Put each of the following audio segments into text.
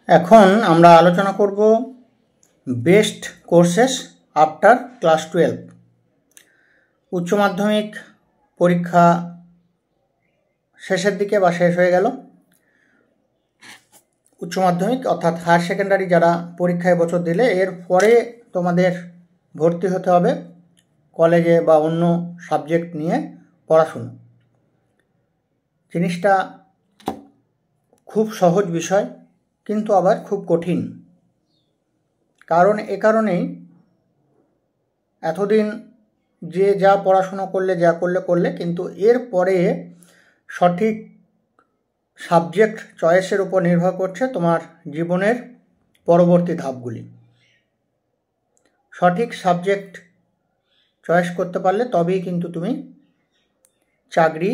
এখন আমরা আলোচনা করব বেস্ট কোর্সেস আফটার ক্লাস 12। উচ্চ মাধ্যমিক পরীক্ষা শেষের দিকে বা শেষ হয়ে গেল। উচ্চ মাধ্যমিক অর্থাৎ হায়ার সেকেন্ডারি যারা পরীক্ষা এবছর দিলে এর পরে তোমাদের ভর্তি হতে হবে কলেজে বা অন্য সাবজেক্ট নিয়ে পড়াশুনো। জিনিসটা খুব সহজ বিষয় কিন্তু আবার খুব কঠিন, কারণ এ কারণেই এতদিন যে যা পড়াশোনা করলে যা করলে কিন্তু এর পরে সঠিক সাবজেক্ট চয়েসের উপর নির্ভর করছে তোমার জীবনের পরবর্তী ধাপগুলি। সঠিক সাবজেক্ট চয়েস করতে পারলে তবেই কিন্তু তুমি চাকরি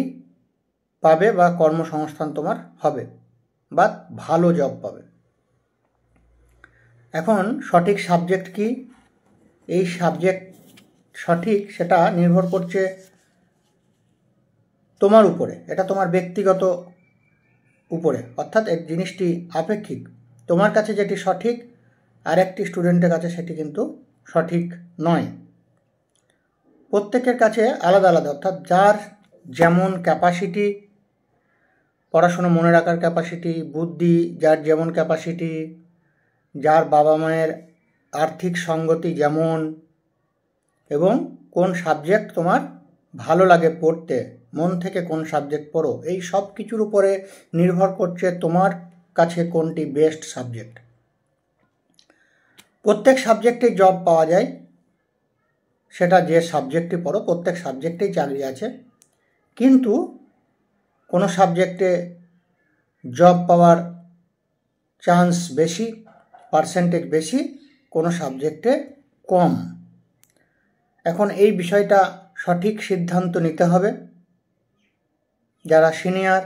পাবে বা কর্মসংস্থান তোমার হবে বা ভালো জব পাবে। এখন সঠিক সাবজেক্ট কি, এই সাবজেক্ট সঠিক সেটা নির্ভর করছে তোমার উপরে, এটা তোমার ব্যক্তিগত উপরে, অর্থাৎ এই জিনিসটি আপেক্ষিক। তোমার কাছে যেটি সঠিক আর একটি স্টুডেন্টের কাছে সেটি কিন্তু সঠিক নয়। প্রত্যেকের কাছে আলাদা আলাদা, অর্থাৎ যার যেমন ক্যাপাসিটি, পড়াশোনা মনে রাখার ক্যাপাসিটি, বুদ্ধি যার যেমন ক্যাপাসিটি, যার বাবা মায়ের আর্থিক সঙ্গতি যেমন, এবং কোন সাবজেক্ট তোমার ভালো লাগে পড়তে, মন থেকে কোন সাবজেক্ট পড়ো, এই সব কিছুর উপরে নির্ভর করছে তোমার কাছে কোনটি বেস্ট সাবজেক্ট। প্রত্যেক সাবজেক্টেই জব পাওয়া যায়, সেটা যে সাবজেক্টই পড়ো প্রত্যেক সাবজেক্টেই চাকরি আছে, কিন্তু কোনো সাবজেক্টে জব পাওয়ার চান্স বেশি, পার্সেন্টেজ বেশি, কোনো সাবজেক্টে কম। এখন এই বিষয়টা সঠিক সিদ্ধান্ত নিতে হবে। যারা সিনিয়র,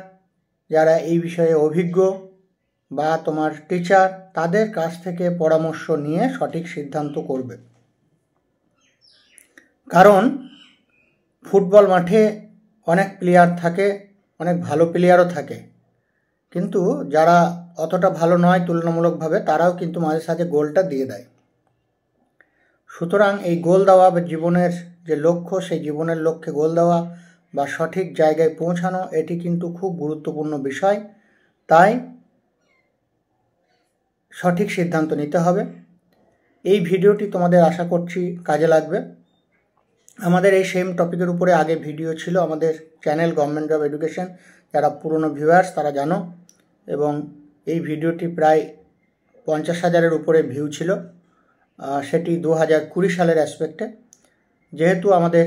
যারা এই বিষয়ে অভিজ্ঞ বা তোমার টিচার, তাদের কাছ থেকে পরামর্শ নিয়ে সঠিক সিদ্ধান্ত করবে। কারণ ফুটবল মাঠে অনেক প্লেয়ার থাকে, অনেক ভালো প্লেয়ারও থাকে, কিন্তু যারা অতটা ভালো নয় তুলনামূলকভাবে, তারাও কিন্তু মাঝে সাঝে গোলটা দিয়ে দেয়। সুতরাং এই গোল দেওয়া বা জীবনের যে লক্ষ্য, সেই জীবনের লক্ষ্যে গোল দেওয়া বা সঠিক জায়গায় পৌঁছানো, এটি কিন্তু খুব গুরুত্বপূর্ণ বিষয়। তাই সঠিক সিদ্ধান্ত নিতে হবে। এই ভিডিওটি তোমাদের আশা করছি কাজে লাগবে। আমাদের এই সেম টপিকের উপরে আগে ভিডিও ছিল আমাদের চ্যানেল গভর্নমেন্ট জব এডুকেশন, যারা পুরনো ভিউয়ার্স তারা জানো, এবং এই ভিডিওটি প্রায় 50,000-এর উপরে ভিউ ছিল, সেটি 2020 সালের অ্যাসপেক্টে। যেহেতু আমাদের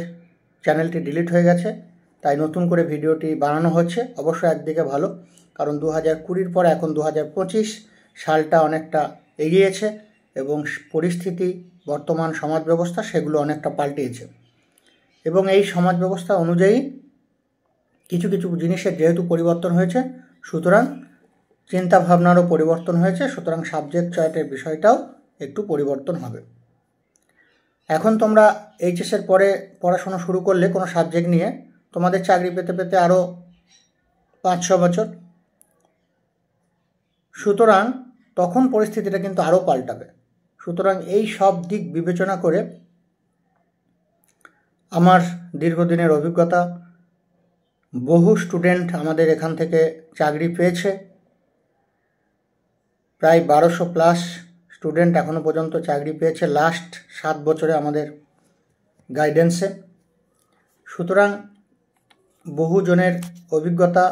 চ্যানেলটি ডিলিট হয়ে গেছে, তাই নতুন করে ভিডিওটি বানানো হচ্ছে। অবশ্য একদিকে ভালো, কারণ 2020 পর এখন 2025 সালটা অনেকটা এগিয়েছে এবং পরিস্থিতি, বর্তমান সমাজ ব্যবস্থা সেগুলো অনেকটা পাল্টিয়েছে, এবং এই সমাজ ব্যবস্থা অনুযায়ী কিছু কিছু জিনিসের যেহেতু পরিবর্তন হয়েছে, সুতরাং চিন্তাভাবনারও পরিবর্তন হয়েছে, সুতরাং সাবজেক্ট চয়েসের বিষয়টাও একটু পরিবর্তন হবে। এখন তোমরা এইচএসের পরে পড়াশোনা শুরু করলে কোনো সাবজেক্ট নিয়ে, তোমাদের চাকরি পেতে পেতে আরও 5-6 বছর, সুতরাং তখন পরিস্থিতিটা কিন্তু আরও পাল্টাবে। সুতরাং এই সব দিক বিবেচনা করে আমার দীর্ঘদিনের অভিজ্ঞতা, বহু স্টুডেন্ট আমাদের এখান থেকে চাকরি পেয়েছে, প্রায় 1200+ স্টুডেন্ট এখনও পর্যন্ত চাকরি পেয়েছে লাস্ট 7 বছরে আমাদের গাইডেন্সে। সুতরাং বহুজনের অভিজ্ঞতা,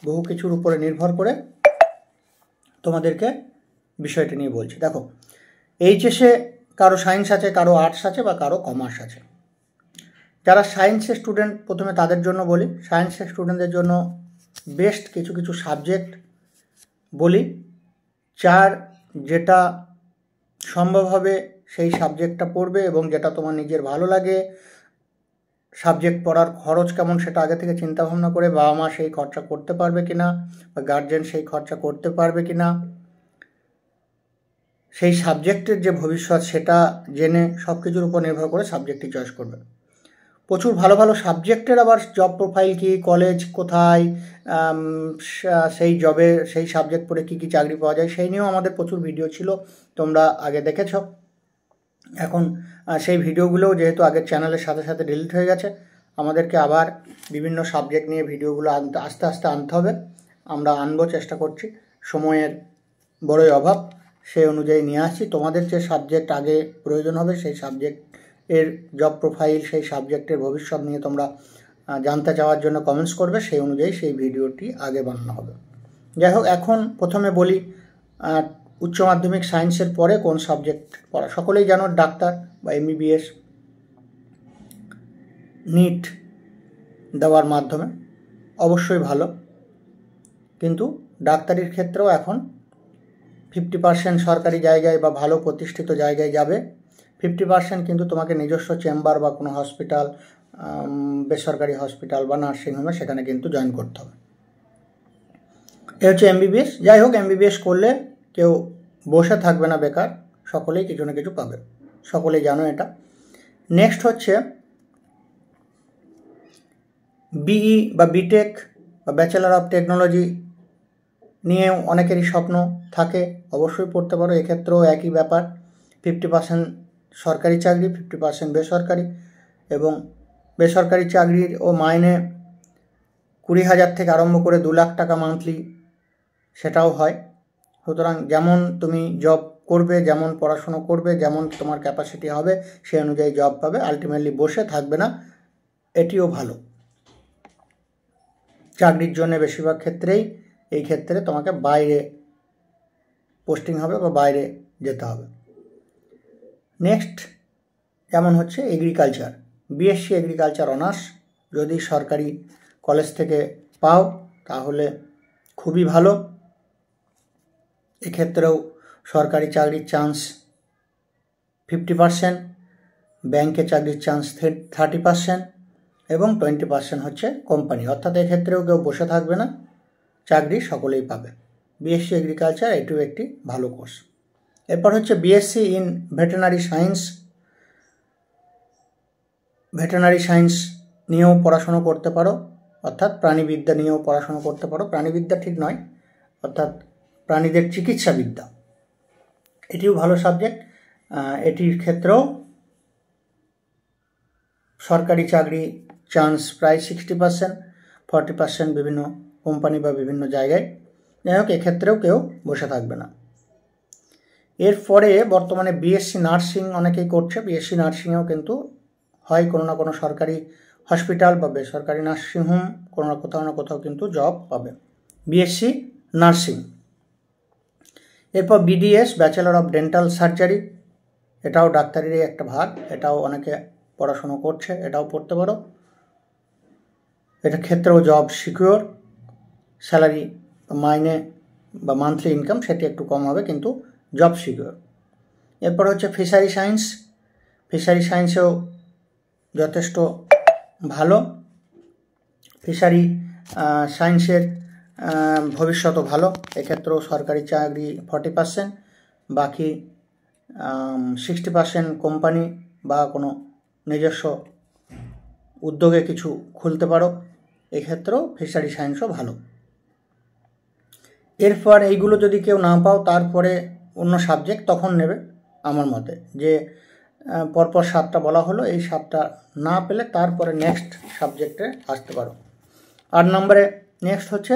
বহু কিছুর উপরে নির্ভর করে তোমাদেরকে বিষয়টি নিয়ে বলছি। দেখো, এইচএসে কারো সায়েন্স আছে, কারো আর্টস আছে বা কারো কমার্স আছে। যারা সায়েন্সের স্টুডেন্ট, প্রথমে তাদের জন্য বলি। সায়েন্সের স্টুডেন্টদের জন্য বেস্ট কিছু কিছু সাবজেক্ট বলি, যার যেটা সম্ভব হবে সেই সাবজেক্টটা পড়বে, এবং যেটা তোমার নিজের ভালো লাগে। সাবজেক্ট পড়ার খরচ কেমন সেটা আগে থেকে চিন্তাভাবনা করে, বাবা মা সেই খরচা করতে পারবে কিনা বা গার্জেন সেই খরচা করতে পারবে কিনা, সেই সাবজেক্টের যে ভবিষ্যৎ সেটা জেনে সব কিছুর উপর নির্ভর করে সাবজেক্টটি চয়েস করবে। প্রচুর ভালো ভালো সাবজেক্টের আবার জব প্রোফাইল কি, কলেজ কোথায়, সেই জবে সেই সাবজেক্ট পড়ে কী কী চাকরি পাওয়া যায় সেই নিয়েও আমাদের প্রচুর ভিডিও ছিল, তোমরা আগে দেখেছ। এখন সেই ভিডিওগুলোও যেহেতু আগের চ্যানেলের সাথে সাথে ডিলিট হয়ে গেছে, আমাদেরকে আবার বিভিন্ন সাবজেক্ট নিয়ে ভিডিওগুলো আস্তে আস্তে আনতে হবে। আমরা আনবো, চেষ্টা করছি, সময়ের বড়ই অভাব, সেই অনুযায়ী নিয়ে আসছি। তোমাদের যে সাবজেক্ট আগে প্রয়োজন হবে সেই সাবজেক্টের জব প্রোফাইল, সেই সাবজেক্টের ভবিষ্যৎ নিয়ে তোমরা জানতে চাওয়ার জন্য কমেন্টস করবে, সেই অনুযায়ী সেই ভিডিওটি আগে বানানো হবে। যাই হোক, এখন প্রথমে বলি উচ্চ মাধ্যমিক সায়েন্সের পরে কোন সাবজেক্ট পড়া। সকলেই জানো ডাক্তার বা এমবিবিএস নিট দেওয়ার মাধ্যমে অবশ্যই ভালো, কিন্তু ডাক্তারির ক্ষেত্রেও এখন 50% সরকারি জায়গায় বা ভালো প্রতিষ্ঠিত জায়গায় যাবে, 50% কিন্তু তোমাকে নিজস্ব চেম্বার বা কোনো হসপিটাল, বেসরকারি হসপিটাল বা নার্সিংহোমে সেখানে কিন্তু জয়েন করতে হবে। এ হচ্ছে এমবিবিএস। যাই হোক, এমবিবিএস করলে কেউ বসে থাকবে না বেকার, সকলেই কিছু না কিছু পাবে, সকলেই জানো এটা। নেক্সট হচ্ছে বিই বা বিটেক বা ব্যাচেলার অফ টেকনোলজি নিয়েও অনেকেরই স্বপ্ন থাকে, অবশ্যই পড়তে পারো। এক্ষেত্রেও একই ব্যাপার, 50% সরকারি চাকরি, 50% বেসরকারি, এবং বেসরকারি চাকরির ও মাইনে 20,000 থেকে আরম্ভ করে 2 লাখ টাকা মান্থলি সেটাও হয়। সুতরাং যেমন তুমি জব করবে, যেমন পড়াশুনো করবে, যেমন তোমার ক্যাপাসিটি হবে সেই অনুযায়ী জব পাবে, আলটিমেটলি বসে থাকবে না, এটিও ভালো। চাকরির জন্য বেশিরভাগ ক্ষেত্রেই এই ক্ষেত্রে তোমাকে বাইরে পোস্টিং হবে বা বাইরে যেতে হবে। নেক্সট যেমন হচ্ছে এগ্রিকালচার, বিএসসি এগ্রিকালচার অনার্স যদি সরকারি কলেজ থেকে পাও তাহলে খুবই ভালো। এক্ষেত্রেও সরকারি চাকরির চান্স 50%, ব্যাংকে চাকরির চান্স 30% এবং 20% হচ্ছে কোম্পানি, অর্থাৎ এক্ষেত্রেও কেউ বসে থাকবে না, চাকরি সকলেই পাবে। বিএসসি এগ্রিকালচার এটিও একটি ভালো কোর্স। এরপর হচ্ছে BSc in veterinary science, veterinary science নিয়েও পড়াশোনা করতে পারো, অর্থাৎ প্রাণীবিদ্যা নিয়েও পড়াশোনা করতে পারো। প্রাণীবিদ্যা ঠিক নয়, অর্থাৎ প্রাণীদের চিকিৎসাবিদ্যা, এটিও ভালো সাবজেক্ট। এটির ক্ষেত্রেও সরকারি চাকরি চান্স প্রায় 60%, 40% বিভিন্ন কোম্পানি বা বিভিন্ন জায়গায়। যাই হোক, এক্ষেত্রেও কেউ বসে থাকবে না। এরপরে বর্তমানে বিএসসি নার্সিং অনেকেই করছে, বিএসসি নার্সিংয়েও কিন্তু হয় কোনো না কোনো সরকারি হসপিটাল বা বেসরকারি নার্সিংহোম, কোনো না কোথাও কিন্তু জব পাবে বিএসসি নার্সিং। এরপর BDS bachelor of dental surgery, এটাও ডাক্তারিরই একটা ভাগ, এটাও অনেকে পড়াশুনো করছে, এটাও পড়তে পারো। এটার ক্ষেত্রেও জব সিকিউর, স্যালারি মাইনে বা মান্থলি ইনকাম সেটি একটু কম হবে, কিন্তু জব সিকিউর। এরপর হচ্ছে ফিশারি সায়েন্স, ফিশারি সায়েন্সেও যথেষ্ট ভালো, ফিশারি সায়েন্সের ভবিষ্যৎও ভালো। এক্ষেত্রেও সরকারি চাকরি 40%, বাকি 60% কোম্পানি বা কোনো নিজস্ব উদ্যোগে কিছু খুলতে পারো, এক্ষেত্রেও ফিশারি সায়েন্সও ভালো। এরপর এইগুলো যদি কেউ না পাও তারপরে অন্য সাবজেক্ট তখন নেবে আমার মতে, যে পরপর 7টা বলা হলো, এই 7টা না পেলে তারপরে নেক্সট সাবজেক্টে আসতে পারো। 8 নম্বরে নেক্সট হচ্ছে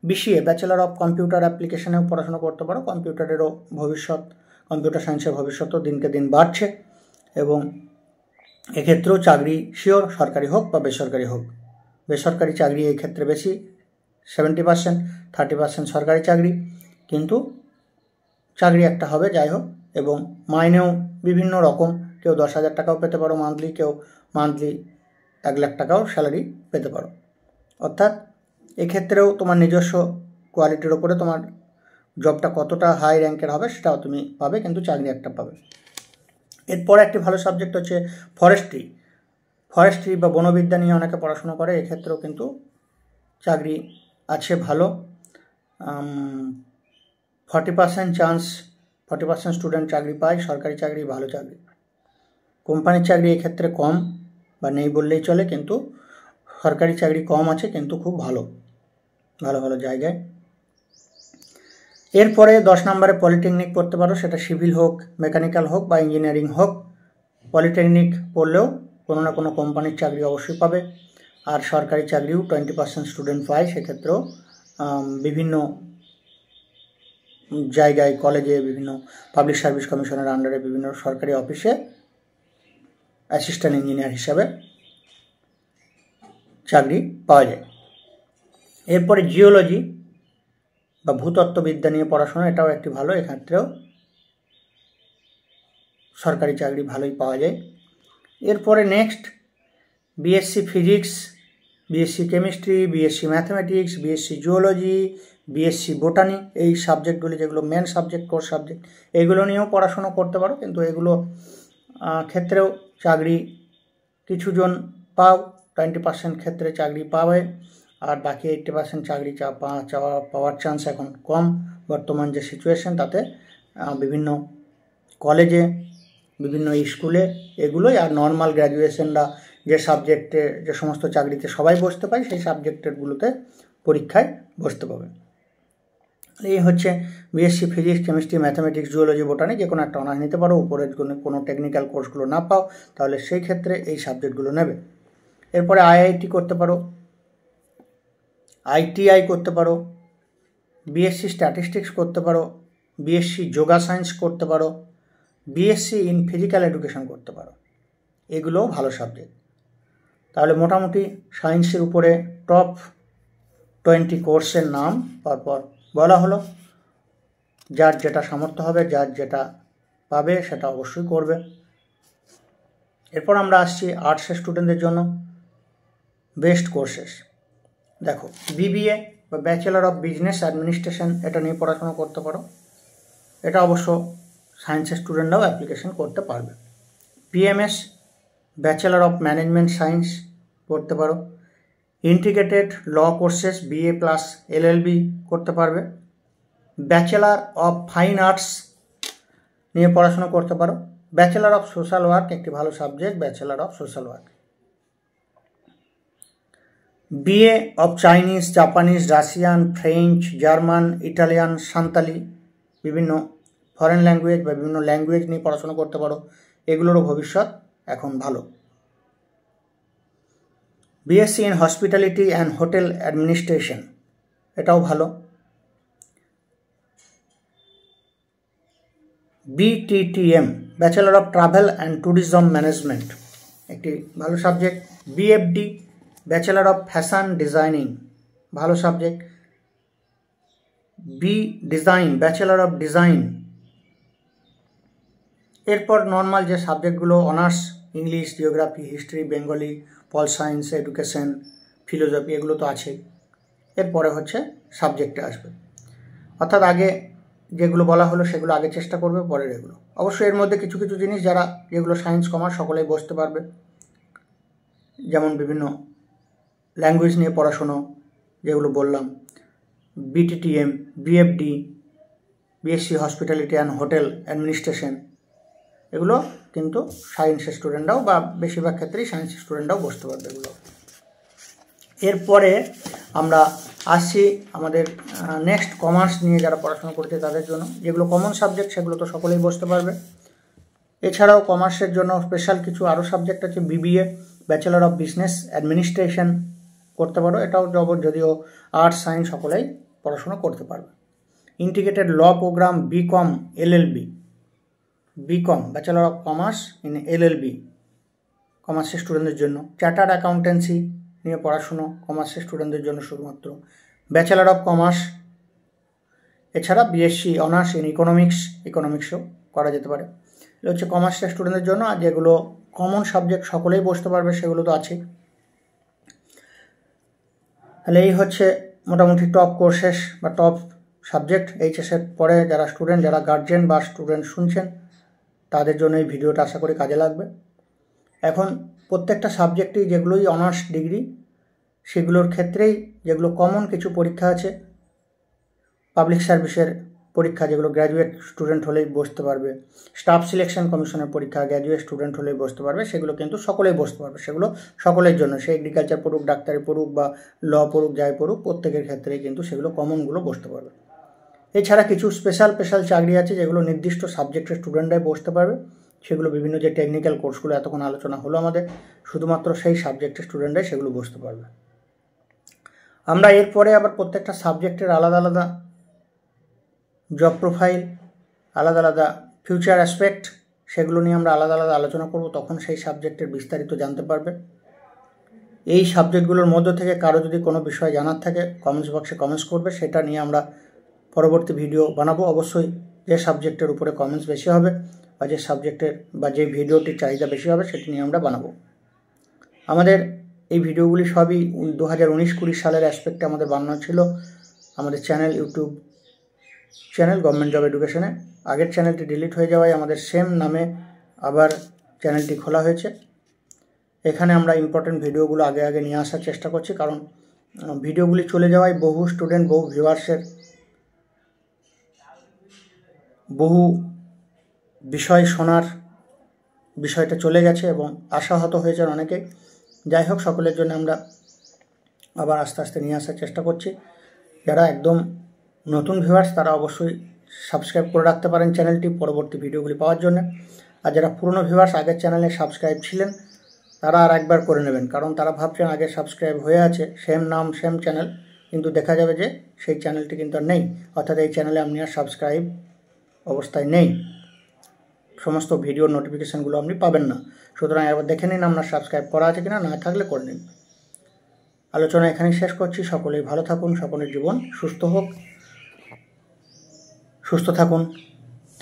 বিসিএ ব্যাচেলার অফ কম্পিউটার অ্যাপ্লিকেশনেও পড়াশোনা করতে পারো। কম্পিউটারেরও ভবিষ্যৎ, কম্পিউটার সায়েন্সের ভবিষ্যৎও দিনকে দিন বাড়ছে, এবং এক্ষেত্রেও চাকরি শিওর, সরকারি হোক বা বেসরকারি হোক। বেসরকারি চাকরি এই ক্ষেত্রে বেশি 70%, 30% সরকারি চাকরি, কিন্তু চাকরি একটা হবে যাই হোক, এবং মাইনেও বিভিন্ন রকম, কেউ 10,000 টাকাও পেতে পারো মান্থলি, কেউ মান্থলি 1 লাখ টাকাও স্যালারি পেতে পারো। অর্থাৎ এক্ষেত্রেও তোমার নিজস্ব কোয়ালিটির ওপরে তোমার জবটা কতটা হাই র্যাঙ্কের হবে সেটাও তুমি পাবে, কিন্তু চাকরি একটা পাবে। এরপর একটি ভালো সাবজেক্ট হচ্ছে ফরেস্ট্রি, ফরেস্ট্রি বা বনবিদ্যা নিয়ে অনেকে পড়াশোনা করে, এক্ষেত্রেও কিন্তু চাকরি আছে ভালো। 40% চান্স, 40% স্টুডেন্ট চাকরি পায়, সরকারি চাকরি ভালো চাকরি। কোম্পানির চাকরি এক্ষেত্রে কম বা নেই বললেই চলে, কিন্তু সরকারি চাকরি কম আছে কিন্তু খুব ভালো। ভালো ভালো জায়গায়। এরপরে 10 নম্বরে পলিটেকনিক পড়তে পারো, সেটা সিভিল হোক, মেকানিক্যাল হোক বা ইঞ্জিনিয়ারিং হোক। পলিটেকনিক পড়লেও কোনো না কোনো কোম্পানির চাকরি অবশ্যই পাবে, আর সরকারি চাকরিও 20% স্টুডেন্ট পায়। সেক্ষেত্রেও বিভিন্ন জায়গায়, কলেজে, বিভিন্ন পাবলিক সার্ভিস কমিশনের আন্ডারে বিভিন্ন সরকারি অফিসে অ্যাসিস্ট্যান্ট ইঞ্জিনিয়ার হিসাবে চাকরি পাওয়া যায়। এরপরে জিওলজি বা ভূতত্ত্ববিদ্যা নিয়ে পড়াশোনা, এটাও একটি ভালো, এক্ষেত্রেও সরকারি চাকরি ভালোই পাওয়া যায়। এরপরে next BSc physics, BSc chemistry, BSc mathematics, BSc geology, BSc botany, এই সাবজেক্টগুলি যেগুলো মেন সাবজেক্ট, কোর সাবজেক্ট, এগুলো নিয়েও পড়াশোনা করতে পারো। কিন্তু এগুলো ক্ষেত্রেও চাকরি কিছুজন পাও, 20% ক্ষেত্রে চাকরি পাবে, আর বাকি 80% চাকরি পাওয়ার চান্স এখন কম। বর্তমান যে সিচুয়েশন, তাতে বিভিন্ন কলেজে, বিভিন্ন স্কুলে এগুলোই, আর নর্মাল গ্র্যাজুয়েশনরা যে সাবজেক্টে, যে সমস্ত চাকরিতে সবাই বসতে পায়, সেই সাবজেক্টেরগুলোতে পরীক্ষায় বসতে পাবে। এই হচ্ছে BSc physics, chemistry, mathematics, geology, botany, যে কোনো একটা অনার্স নিতে পারো। উপরের কোনো টেকনিক্যাল কোর্সগুলো না পাও, তাহলে সেই ক্ষেত্রে এই সাবজেক্টগুলো নেবে। এরপরে আইআইটি করতে পারো, আইটিআই করতে পারো, বিএসসি স্ট্যাটিস্টিক্স করতে পারো, বিএসসি যোগা সায়েন্স করতে পারো, বিএসসি ইন ফিজিক্যাল এডুকেশন করতে পারো। এগুলোও ভালো সাবজেক্ট। তাহলে মোটামুটি সায়েন্সের উপরে টপ 20 কোর্সের নাম পরপর বলা হলো। যার যেটা সামর্থ্য হবে, যার যেটা পাবে, সেটা অবশ্যই করবে। এরপর আমরা আসছি আর্টসের স্টুডেন্টদের জন্য বেস্ট কোর্সেস। দেখো, বিবিএ বা ব্যাচেলার অফ বিজনেস অ্যাডমিনিস্ট্রেশন, এটা নিয়ে পড়াশোনা করতে পারো। এটা অবশ্য সায়েন্সের স্টুডেন্টরাও অ্যাপ্লিকেশন করতে পারবে। PMS, bachelor of management science করতে পারো। ইন্টিগ্রেটেড ল কোর্সেস, বিএ প্লাস এলএলবি করতে পারবে। ব্যাচেলার অফ ফাইন আর্টস নিয়ে পড়াশোনা করতে পারো। ব্যাচেলার অফ সোশ্যাল ওয়ার্ক, একটি ভালো subject, bachelor of social work. BA of Chinese, Japanese, Russian, French, German, Italian, Santali, বিভিন্ন ফরেন ল্যাঙ্গুয়েজ বা বিভিন্ন ল্যাঙ্গুয়েজ নিয়ে পড়াশোনা করতে পারো। এগুলোরও ভবিষ্যৎ এখন ভালো। BSc in hospitality and hotel administration, এটাও ভালো। BTTM, bachelor of travel and tourism management, একটি ভালো subject. BFD, bachelor of fashion designing, ভালো subject. B design, bachelor of design. এরপর নর্মাল যে সাবজেক্টগুলো, honours English, geography, history, Bengali, pol science, education, philosophy, এগুলো তো আছেই। এরপরে হচ্ছে সাবজেক্টে আসবে, অর্থাৎ আগে যেগুলো বলা হলো সেগুলো আগে চেষ্টা করবে, পরের এগুলো। অবশ্যই এর মধ্যে কিছু কিছু জিনিস যারা যেগুলো সায়েন্স কমার্স সকলেই বসতে পারবে, যেমন বিভিন্ন ল্যাঙ্গুয়েজ নিয়ে পড়াশুনো যেগুলো বললাম, BTTM, BFD, BSc hospitality and hotel administration, এগুলো কিন্তু সায়েন্সের স্টুডেন্টরাও বা বেশিরভাগ ক্ষেত্রেই সায়েন্সের স্টুডেন্টরাও বসতে পারবে এগুলো। এরপরে আমরা আসছি আমাদের নেক্সট কমার্স নিয়ে যারা পড়াশোনা করছে তাদের জন্য। যেগুলো কমন সাবজেক্ট সেগুলো তো সকলেই বসতে পারবে। এছাড়াও কমার্সের জন্য স্পেশাল কিছু আরও সাবজেক্ট আছে। BBA, bachelor of business administration করতে পারো, এটাও যদিও আর্টস সায়েন্স সকলেই পড়াশোনা করতে পারবে। Integrated law program, BCom, LLB, BCom bachelor of commerce in LLB কমার্সের স্টুডেন্টদের জন্য। চার্টার্ড অ্যাকাউন্টেন্সি নিয়ে পড়াশুনো কমার্সের স্টুডেন্টদের জন্য শুধুমাত্র। ব্যাচেলার অফ কমার্স, এছাড়া বিএসসি অনার্স ইন ইকোনমিক্সও করা যেতে পারে। এগুলো হচ্ছে কমার্সের স্টুডেন্টদের জন্য। আর যেগুলো কমন সাবজেক্ট সকলেই বসতে পারবে সেগুলো তো আছেই। তাহলে এই হচ্ছে মোটামুটি টপ কোর্সেস বা টপ সাবজেক্ট। এইচএসের পরে যারা স্টুডেন্ট, যারা গার্জেন বা স্টুডেন্ট শুনছেন, তাদের জন্য এই ভিডিওটা আশা করি কাজে লাগবে। এখন প্রত্যেকটা সাবজেক্টেই যেগুলোই অনার্স ডিগ্রি, সেগুলোর ক্ষেত্রেই যেগুলো কমন কিছু পরীক্ষা আছে, পাবলিক সার্ভিসের পরীক্ষা যেগুলো গ্র্যাজুয়েট স্টুডেন্ট হলেই বসতে পারবে, স্টাফ সিলেকশন কমিশনের পরীক্ষা গ্র্যাজুয়েট স্টুডেন্ট হলেই বসতে পারবে, সেগুলো কিন্তু সকলেই বসতে পারবে। সেগুলো সকলের জন্য, সে এগ্রিকালচার পড়ুক, ডাক্তারি পড়ুক বা ল পড়ুক, যাই পড়ুক, প্রত্যেকের ক্ষেত্রেই কিন্তু সেগুলো কমনগুলো বসতে পারবে। এছাড়া কিছু স্পেশাল চাকরি আছে যেগুলো নির্দিষ্ট সাবজেক্টের স্টুডেন্টরাই বসতে পারবে। সেগুলো বিভিন্ন যে টেকনিক্যাল কোর্সগুলো এতক্ষণ আলোচনা হলো আমাদের, শুধুমাত্র সেই সাবজেক্টের স্টুডেন্টরাই সেগুলো বসতে পারবে। আমরা এরপরে আবার প্রত্যেকটা সাবজেক্টের আলাদা আলাদা জব প্রোফাইল, আলাদা আলাদা ফিউচার অ্যাসপেক্ট, সেগুলো নিয়ে আমরা আলাদা আলাদা আলোচনা করব। তখন সেই সাবজেক্টের বিস্তারিত জানতে পারবে। এই সাবজেক্টগুলোর মধ্য থেকে কারো যদি কোনো বিষয় জানার থাকে কমেন্টস বক্সে কমেন্টস করবে, সেটা নিয়ে আমরা পরবর্তী ভিডিও বানাবো। অবশ্যই যে সাবজেক্টের উপরে কমেন্টস বেশি হবে বা যে সাবজেক্টের বা যে ভিডিওটির চাহিদা বেশি হবে সেটি নিয়ে আমরা বানাবো। আমাদের এই ভিডিওগুলি সবই 2019-20 সালের অ্যাসপেক্টে আমাদের বানানো ছিল। আমাদের channel, YouTube channel government job এডুকেশনে, আগের চ্যানেলটি ডিলিট হয়ে যাওয়ায় আমাদের সেম নামে আবার চ্যানেলটি খোলা হয়েছে। এখানে আমরা ইম্পর্টেন্ট ভিডিওগুলো আগে আগে নিয়ে আসার চেষ্টা করছি, কারণ ভিডিওগুলি চলে যাওয়ায় বহু স্টুডেন্ট, বহু ভিউয়ার্সের বহু বিষয় শোনার বিষয়টা চলে গেছে এবং আশাহত হয়েছেন অনেকে। যাই হোক, সকলের জন্য আমরা আবার আস্তে আস্তে নিয়ে আসার চেষ্টা করছি। যারা একদম নতুন ভিউয়ার্স তারা অবশ্যই সাবস্ক্রাইব করে রাখতে পারেন চ্যানেলটি পরবর্তী ভিডিওগুলি পাওয়ার জন্য। আর যারা পুরনো ভিউয়ার্স, আগের চ্যানেলে সাবস্ক্রাইব ছিলেন, তারা আর একবার করে নেবেন, কারণ তারা ভাবছেন আগে সাবস্ক্রাইব হয়ে আছে, সেম নাম সেম চ্যানেল, কিন্তু দেখা যাবে যে সেই চ্যানেলটি কিন্তু আর নেই, অর্থাৎ এই চ্যানেলে আপনি আর সাবস্ক্রাইব অবস্থায় নেই, সমস্ত ভিডিওর নোটিফিকেশানগুলো আপনি পাবেন না। সুতরাং একবার দেখে নিন আপনার সাবস্ক্রাইব করা আছে কিনা, না থাকলে করে নিন। আলোচনা এখানেই শেষ করছি। সকলেই ভালো থাকুন, সকলের জীবন সুস্থ হোক, সুস্থ থাকুন।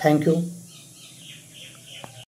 Thank you.